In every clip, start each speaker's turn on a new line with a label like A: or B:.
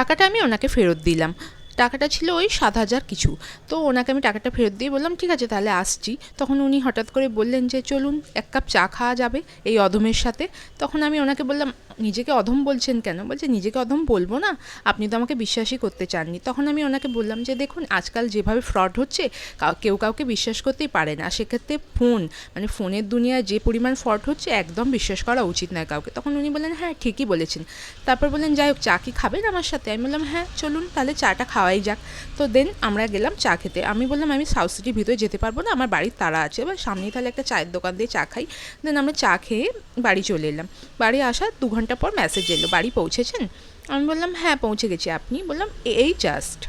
A: টাকাটা আমি ওনাকে ফেরত দিলাম। টাকাটা ছিল ওই ৭,০০০ কিছু। তো ওনাকে আমি টাকাটা ফেরত দিয়ে বললাম, ঠিক আছে তাহলে আসছি। তখন উনি হঠাৎ করে বললেন যে, চলুন ১ কাপ চা খাওয়া যাবে এই অধমের সাথে। তখন আমি ওনাকে বললাম, নিজেকে অধম বলছেন কেন? বলছে, নিজেকে অধম বলবো না, আপনি তো আমাকে বিশ্বাসই করতে চাননি। তখন আমি ওনাকে বললাম যে, দেখুন আজকাল যেভাবে ফ্রড হচ্ছে, কেউ কাউকে বিশ্বাস করতেই পারে না। সেক্ষেত্রে ফোন, মানে ফোনের দুনিয়ায় যে পরিমাণ ফ্রড হচ্ছে, একদম বিশ্বাস করা উচিত নয় কাউকে। তখন উনি বললেন, হ্যাঁ ঠিকই বলেছেন। তারপর বললেন, যাই হোক চা কি খাবেন আমার সাথে? আমি বললাম, হ্যাঁ চলুন তাহলে চাটা খাওয়াই যাক। তো দেন আমরা গেলাম চা খেতে। আমি বললাম, আমি সাউথ সিটির ভিতরে যেতে পারবো না, আমার বাড়ির তাড়া আছে, এবার সামনেই তাহলে একটা চায়ের দোকান দিয়ে চা খাই। দেন আমরা চা খেয়ে বাড়ি চলে এলাম। বাড়ি আসার ২ ঘন্টা পর মেসেজ এলো, বাড়ি পৌঁছেছেন? আমি বললাম, হ্যাঁ পৌঁছে গেছি। আপনি? বললাম, এই জাস্ট।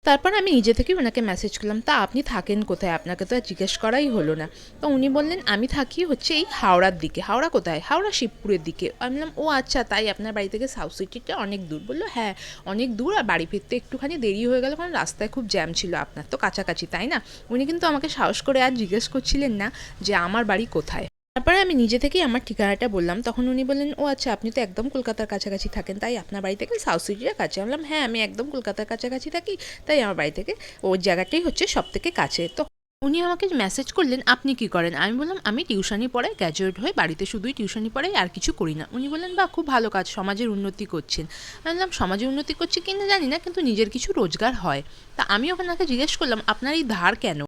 A: তারপর আমি নিজে থেকেই ওনাকে মেসেজ করলাম, তা আপনি থাকেন কোথায়? আপনাকে তো আর জিজ্ঞেস করাই হলো না। তো উনি বললেন, আমি থাকি হচ্ছে এই হাওড়ার দিকে। হাওড়া কোথায়? হাওড়া শিবপুরের দিকে। আমি বললাম, ও আচ্ছা তাই, আপনার বাড়ি থেকে সাউথ সিটিটা অনেক দূর? বললো, হ্যাঁ অনেক দূর, আর বাড়ি ফিরতে একটুখানি দেরি হয়ে গেল কারণ রাস্তায় খুব জ্যাম ছিল। আপনার তো কাছাকাছি তাই না? উনি কিন্তু আমাকে সাহস করে আর জিজ্ঞেস করছিলেন না যে আমার বাড়ি কোথায়। তারপরে আমি নিজে থেকেই আমার ঠিকানাটা বললাম। তখন উনি বললেন, ও আচ্ছা আপনি তো একদম কলকাতার কাছাকাছি থাকেন, তাই আপনার বাড়ি থেকে সাউথ সিটিটা কাছে? আমি বললাম, হ্যাঁ আমি একদম কলকাতার কাছাকাছি থাকি, তাই আমার বাড়ি থেকে ওই জায়গাটাই হচ্ছে সবথেকে কাছে। তো উনি আমাকে মেসেজ করলেন, আপনি কি করেন? আমি বললাম, আমি টিউশনি পড়াই, গ্র্যাজুয়েট হয়ে বাড়িতে শুধুই টিউশনি পড়াই, আর কিছু করি না। উনি বললেন, বাহ খুব ভালো কাজ, সমাজের উন্নতি করছেন। আমি বললাম, সমাজের উন্নতি করছি কিনা জানি না, কিন্তু নিজের কিছু রোজগার হয়। তা আমি ওনাকে জিজ্ঞেস করলাম, আপনার এই ধার কেন?